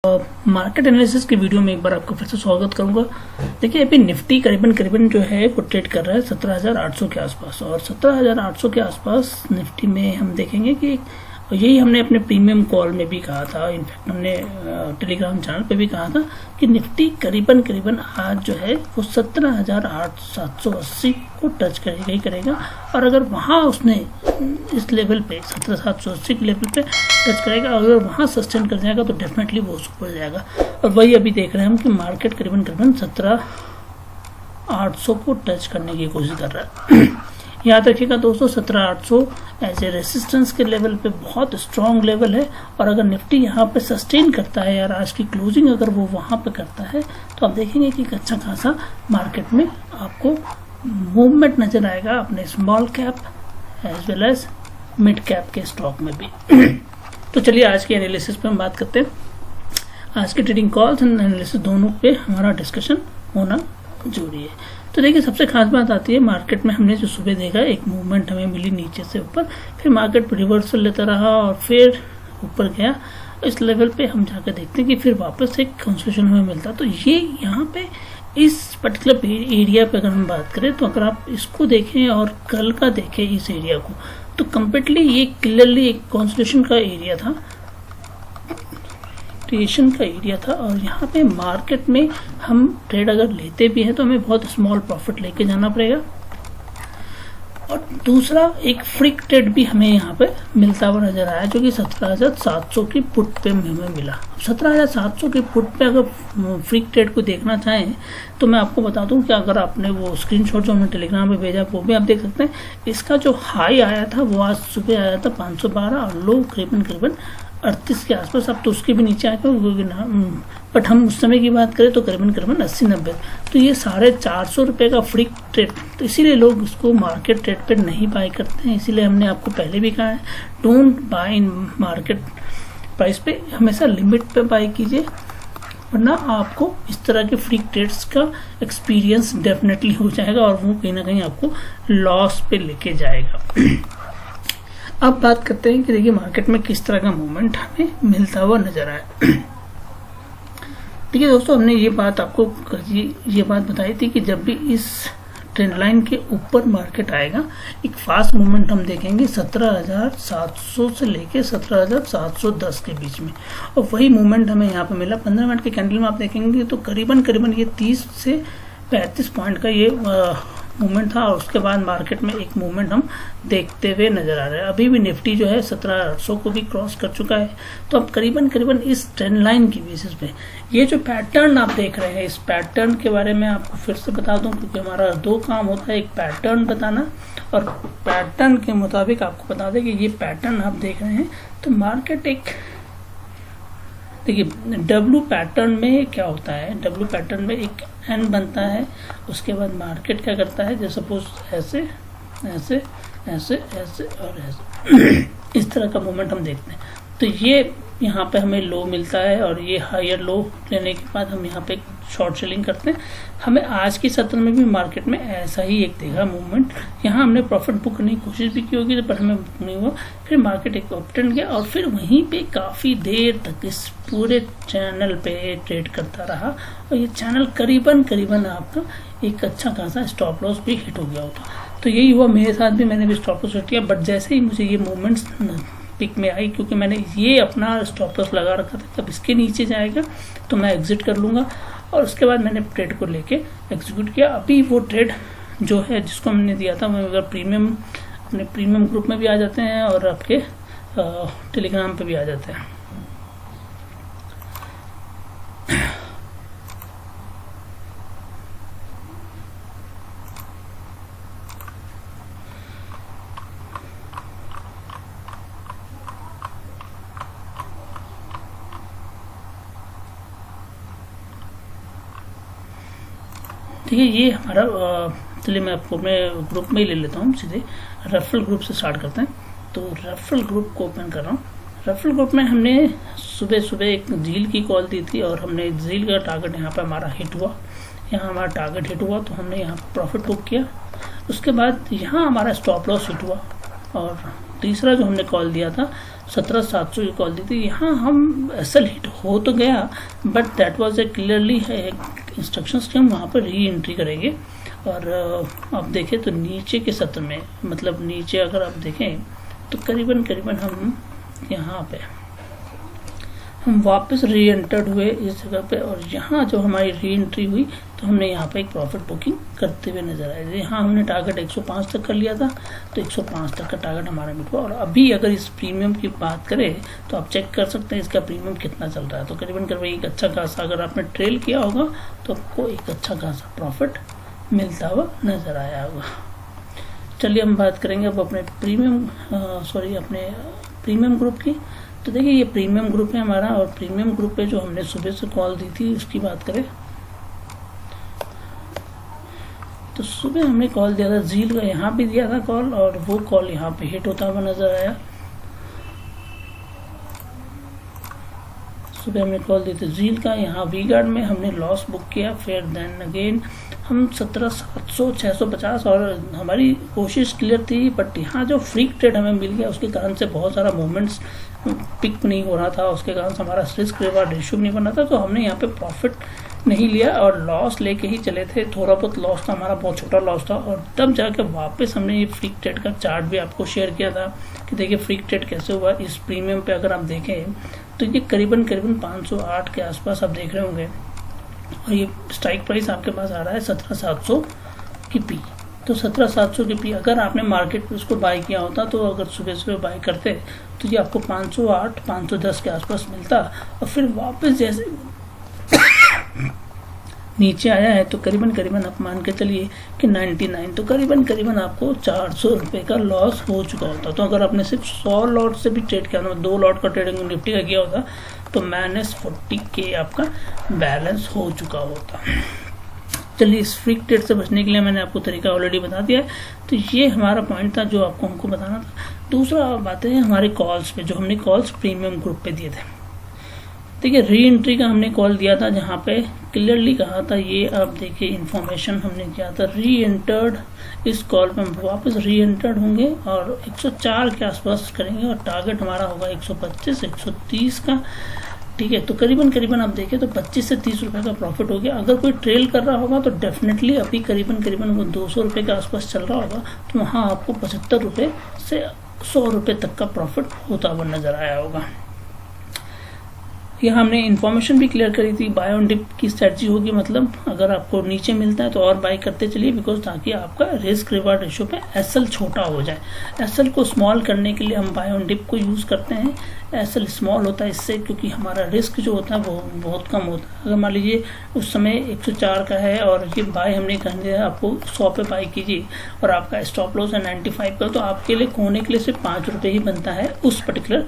Market analysis की video में एक बार आपका फिर से स्वागत करूंगा। देखिए अभी निफ्टी करीबन जो है वो ट्रेड कर रहा है 17,800 के आसपास, और 17,800 के आसपास निफ्टी में हम देखेंगे कि यही हमने अपने प्रीमियम कॉल में भी कहा था, इनफैक्ट हमने टेलीग्राम चैनल पे भी कहा था कि निफ्टी करीबन आज जो है वो 17,780 को टच करेगा ही करेगा। और अगर वहाँ उसने इस लेवल पे 17,780 के लेवल पे टच करेगा, अगर वहाँ सस्टेन कर जाएगा तो डेफिनेटली वो ऊपर जाएगा। और वही अभी देख रहे हैं हम कि मार्केट करीबन 17,800 को टच करने की कोशिश कर रहा है। याद रखिएगा दोस्तों, 17,800 एज ए रेसिस्टेंस के लेवल पे बहुत स्ट्रॉन्ग लेवल है, और अगर निफ्टी यहाँ पे सस्टेन करता है यार, आज की क्लोजिंग अगर वो वहाँ पे करता है तो आप देखेंगे कि अच्छा खासा मार्केट में आपको मूवमेंट नजर आएगा अपने small cap as well as mid cap के स्टॉक में भी। तो चलिए आज के एनालिसिस पे हम बात करते हैं। आज के ट्रेडिंग कॉल्स एंड एनालिसिस दोनों पे हमारा डिस्कशन होना जरूरी है। तो देखिए सबसे खास बात आती है मार्केट में, हमने जो सुबह देखा एक मूवमेंट हमें मिली नीचे से ऊपर, फिर मार्केट रिवर्सल लेता रहा और फिर ऊपर गया। इस लेवल पे हम जाकर देखते हैं कि फिर वापस एक कंसोलिडेशन हमें मिलता। तो ये यहाँ पे इस पर्टिकुलर एरिया पे अगर हम बात करें, तो अगर आप इसको देखें और कल का देखें इस एरिया को, तो कम्प्लीटली ये क्लियरली एक कंसोलिडेशन का एरिया था, क्रिएशन का एरिया था। और यहाँ पे मार्केट में हम ट्रेड अगर लेते भी हैं तो हमें बहुत स्मॉल प्रॉफिट लेके जाना पड़ेगा। और दूसरा एक फ्रिक ट्रेड भी हमें यहाँ पे मिलता हुआ नजर आया, जो कि 17,700 की पुट पे हमें मिला। 17,700 की पुट पे अगर फ्रिक ट्रेड को देखना चाहें तो मैं आपको बता दूं कि अगर आपने वो स्क्रीनशॉट जो हमने टेलीग्राम पे भेजा वो भी आप देख सकते हैं। इसका जो हाई आया था वो आज सुबह आया था 512 और लो करीबन 38 के आसपास। अब तो उसके भी नीचे आया, बट हम उस समय की बात करें तो करीबन 80-90। तो ये 450 रुपये का फ्रिक ट्रेड, तो इसीलिए लोग इसको मार्केट ट्रेड पे नहीं बाय करते हैं। इसीलिए हमने आपको पहले भी कहा है, don't buy in market price पे, हमेशा लिमिट पे बाय कीजिए, वरना आपको इस तरह के फ्रिक ट्रेड्स का एक्सपीरियंस डेफिनेटली हो जाएगा और वो कहीं ना कहीं आपको लॉस पे लेके जाएगा। अब बात करते हैं कि देखिए मार्केट में किस तरह का मूवमेंट हमें मिलता हुआ नजर आया। देखिए दोस्तों, हमने ये बात बताई थी कि जब भी इस ट्रेंड लाइन के ऊपर मार्केट आएगा, एक फास्ट मूवमेंट हम देखेंगे 17,700 से लेके 17,710 के बीच में, और वही मूवमेंट हमें यहाँ पे मिला। 15 मिनट के कैंडल में आप देखेंगे तो करीबन ये 30 से 35 पॉइंट का ये मूवमेंट था, और उसके बाद मार्केट में एक मूवमेंट हम देखते हुए नजर आ रहे हैं। अभी भी निफ्टी जो है 17,800 को भी क्रॉस कर चुका है। तो अब करीबन इस ट्रेंड लाइन की बेसिस पे ये जो पैटर्न आप देख रहे हैं, इस पैटर्न के बारे में आपको फिर से बता दूं, क्योंकि हमारा दो काम होता है, एक पैटर्न बताना और पैटर्न के मुताबिक आपको बता दें कि ये पैटर्न आप देख रहे हैं। तो मार्केट एक देखिए डब्ल्यू पैटर्न में क्या होता है, डब्ल्यू पैटर्न में एक एन बनता है, उसके बाद मार्केट क्या करता है, जैसे सपोज ऐसे ऐसे ऐसे ऐसे और ऐसे इस तरह का मूवमेंट हम देखते हैं। तो ये यहाँ पे हमें लो मिलता है, और ये हायर लो लेने के बाद हम यहाँ पे शॉर्ट सेलिंग करते हैं। हमें आज की सत्र में भी मार्केट में ऐसा ही एक देखा मूवमेंट। यहाँ हमने प्रॉफिट बुक करने की कोशिश भी की होगी, पर हमें बुक नहीं हुआ। फिर मार्केट एक अपट्रेंड गया और फिर वहीं पे काफी देर तक इस पूरे चैनल पे ट्रेड करता रहा, और ये चैनल करीबन आपका एक अच्छा खासा स्टॉप लॉस भी हिट हो गया होगा। तो यही हुआ मेरे साथ भी, मैंने भी स्टॉप लॉस हिट किया। बट जैसे ही मुझे ये मूवमेंट्स पिक में आई, क्योंकि मैंने ये अपना स्टॉप लॉस लगा रखा था, जब इसके नीचे जाएगा तो मैं एग्जिट कर लूंगा, और उसके बाद मैंने ट्रेड को लेके एग्जीक्यूट किया। अभी वो ट्रेड जो है जिसको हमने दिया था, वो अगर प्रीमियम अपने प्रीमियम ग्रुप में भी आ जाते हैं और आपके टेलीग्राम पे भी आ जाते हैं। देखिए ये हमारा, चलिए मैं आपको मैं ग्रुप में ही ले लेता हूँ, सीधे रेफरल ग्रुप से स्टार्ट करते हैं। तो रेफरल ग्रुप को ओपन कर रहा हूँ। रेफरल ग्रुप में हमने सुबह एक झील की कॉल दी थी, और हमने झील का टारगेट यहाँ पे हमारा हिट हुआ, यहाँ हमारा टारगेट हिट हुआ, तो हमने यहाँ प्रॉफिट बुक किया। उसके बाद यहाँ हमारा स्टॉप लॉस हिट हुआ, और तीसरा जो हमने कॉल दिया था 17,700 की कॉल दी थी, यहाँ हम एसएल हिट हो तो गया, but that was a clearly है इंस्ट्रक्शंस कि हम वहाँ पर री एंट्री करेंगे। और आप देखें तो नीचे के सत्र में, मतलब नीचे अगर आप देखें तो करीबन हम यहाँ पे हम वापस री एंटर्ड हुए इस जगह पे, और यहाँ जो हमारी री एंट्री हुई तो हमने यहाँ पे एक प्रॉफिट बुकिंग करते हुए नजर आए। यहाँ हमने टारगेट 105 तक कर लिया था, तो 105 तक का टारगेट हमारा मिल हुआ। और अभी अगर इस प्रीमियम की बात करें तो आप चेक कर सकते हैं इसका प्रीमियम कितना चल रहा है। तो करीबन एक अच्छा खासा, अगर आपने ट्रेल किया होगा तो आपको एक अच्छा खासा प्रॉफिट मिलता हुआ नजर आया होगा। चलिए हम बात करेंगे अब अपने प्रीमियम ग्रुप की। तो देखिए ये प्रीमियम ग्रुप है हमारा, और प्रीमियम ग्रुप पे जो हमने सुबह से कॉल दी थी उसकी बात करें तो सुबह हमने कॉल दिया था जील का, यहाँ भी दिया था कॉल, और वो कॉल यहाँ पे हिट होता हुआ नजर आया। सुबह हमने कॉल दी थी जील का, यहाँ वी गार्ड में हमने लॉस बुक किया। फिर देन अगेन हम 17,700 650, और हमारी कोशिश क्लियर थी, बट यहाँ जो फ्री ट्रेड हमें मिल गया उसके कारण से बहुत सारा मूवमेंट्स पिक नहीं हो रहा था, उसके कारण से हमारा रिस्क रिवार्ड रेशियो नहीं बना था, तो हमने यहाँ पे प्रॉफिट नहीं लिया और लॉस लेके ही चले थे। थोड़ा बहुत लॉस था हमारा, बहुत छोटा लॉस था, और तब जाके वापस हमने ये फ्री ट्रेड का चार्ट भी आपको शेयर किया था कि देखिए फ्री ट्रेड कैसे हुआ। इस प्रीमियम पे अगर आप देखें तो ये करीबन 508 के आसपास आप देख रहे होंगे, और ये स्ट्राइक प्राइस आपके पास आ रहा है 17,700 की पी। तो 17,700 की पी अगर आपने मार्केट में उसको बाय किया होता, तो अगर सुबह बाय करते तो ये आपको 508 510 के आसपास मिलता, और फिर वापस जैसे नीचे आया है तो करीबन आप मान के चलिए कि 99, तो करीबन आपको 400 रुपये का लॉस हो चुका होता। तो अगर आपने सिर्फ 100 लॉट से भी ट्रेड किया, 2 लॉट का ट्रेडिंग निफ्टी का किया होता तो -40K आपका बैलेंस हो चुका होता। चलिए इस फ्री ट्रेड से बचने के लिए मैंने आपको तरीका ऑलरेडी बता दिया है, तो ये हमारा पॉइंट था जो आपको हमको बताना था। दूसरा बात है हमारे कॉल्स पे, जो हमने कॉल्स प्रीमियम ग्रुप पे दिए थे। देखिए री एंट्री का हमने कॉल दिया था, जहाँ पे क्लियरली कहा था, ये आप देखिए इन्फॉर्मेशन हमने दिया था री एंटर्ड। इस कॉल पे हम वापस री एंटर्ड होंगे और 104 के आसपास करेंगे, और टारगेट हमारा होगा 125 130 का। ठीक है, तो करीबन आप देखें तो 25 से 30 रुपए का प्रॉफिट हो गया। अगर कोई ट्रेल कर रहा होगा तो डेफिनेटली अभी करीबन वो 200 रुपए के आसपास चल रहा होगा, तो वहाँ आपको 75 रुपए से 100 रुपए तक का प्रॉफिट होता हुआ नजर आया होगा। यहाँ हमने इन्फॉर्मेशन भी क्लियर करी थी, बाय ऑन डिप की स्ट्रेटजी होगी, मतलब अगर आपको नीचे मिलता है तो और बाय करते चलिए, बिकॉज ताकि आपका रिस्क रिवार्ड रेशियो पे एसएल छोटा हो जाए। एसएल को स्मॉल करने के लिए हम बाय ऑन डिप को यूज करते हैं। एसएल स्मॉल होता है इससे, क्योंकि हमारा रिस्क जो होता है वो बहुत कम होता है। अगर मान लीजिए उस समय 104 का है और ये बाय हमने कर दिया, आपको 100 पे बाय कीजिए और आपका स्टॉप लॉस है 95 का, तो आपके लिए खोने के लिए सिर्फ 5 रुपये ही बनता है उस पर्टिकुलर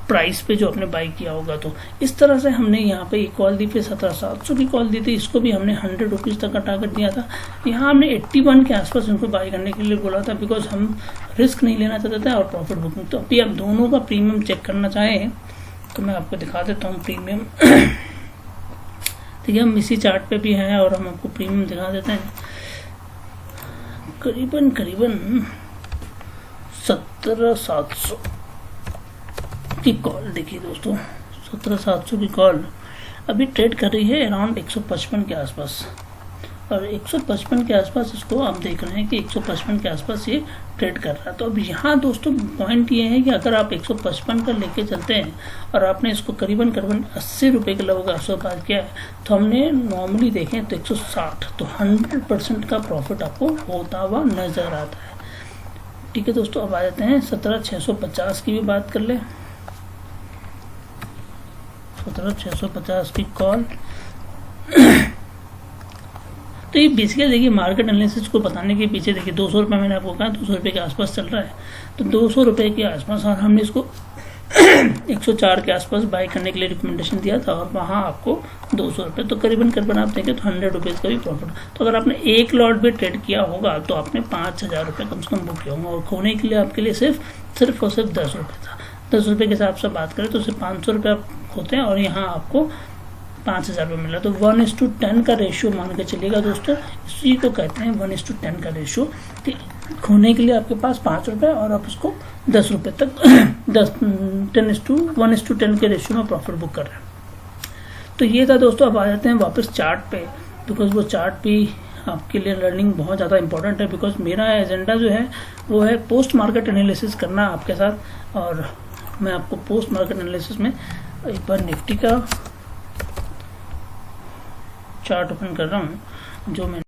प्राइस पे जो आपने बाई किया होगा। तो इस तरह से हमने यहाँ पे एक कॉल दी, फिर 17,700 की कॉल दी थी, इसको भी हमने 100 रुपीज़ तक का टारगेट दिया था। यहाँ हमने 81 के आसपास इनको बाई करने के लिए बोला था, बिकॉज हम रिस्क नहीं लेना चाहते थे और प्रॉफिट बुकिंग। तो अभी आप दोनों का प्रीमियम चेक करना चाहें तो मैं आपको दिखा देता हूँ प्रीमियम। देखिए हम इसी चार्ट पे भी हैं और हम आपको प्रीमियम दिखा देते हैं। करीबन 17,700 की कॉल देखिए दोस्तों, 17,700 की कॉल अभी ट्रेड कर रही है अराउंड 155 के आसपास, और 155 के आसपास इसको आप देख रहे हैं कि 155 के आसपास ये ट्रेड कर रहा है। तो अब यहाँ दोस्तों पॉइंट ये है कि अगर आप 155 का लेके चलते हैं और आपने इसको करीबन 80 रुपये के लगभग आसपास पास किया है, तो हमने नॉर्मली देखें तो 160, तो 100% का प्रॉफिट आपको होता हुआ नजर आता है। ठीक है दोस्तों, अब आ जाते हैं 17,650 की भी बात कर ले। 17,650 की कॉल। तो ये बेसिकली देखिए मार्केट एनालिसिस को बताने के पीछे देखिए 200 रुपये मैंने आपको कहा 200 रुपये के आसपास चल रहा है, तो 200 रुपये के आसपास, और हमने इसको 104 के आसपास बाय करने के लिए रिकमेंडेशन दिया था, और वहाँ आपको 200 रुपये, तो करीबन आप देखें तो 100 रुपीज़ का भी प्रॉफिट। तो अगर आपने एक लॉट भी ट्रेड किया होगा तो आपने 5,000 रुपये कम से कम बुक किया होगा, और खोने के लिए आपके लिए सिर्फ और सिर्फ 10 रुपये था। 10 रुपये के हिसाब से बात करें तो सिर्फ 500 रुपये होते हैं, और यहाँ आपको 5,000 रुपये मिला। तो 1:10 का रेशियो मान के चलिएगा दोस्तों, इसी को कहते हैं 1:10 का रेशियो। खोने के लिए आपके पास 5 रुपए और आप उसको 10 रुपए तक 10:1:10 के रेशियो में प्रॉफिट बुक कर रहे हैं। तो ये था दोस्तों। अब आ जाते हैं वापस चार्ट पे, बिकॉज वो चार्ट भी आपके लिए लर्निंग बहुत ज़्यादा इंपॉर्टेंट है। बिकॉज मेरा एजेंडा जो है वो है पोस्ट मार्केट एनालिसिस करना आपके साथ, और मैं आपको पोस्ट मार्केट एनालिसिस में एक बार निफ्टी का चार्ट ओपन कर रहा हूँ जो मैं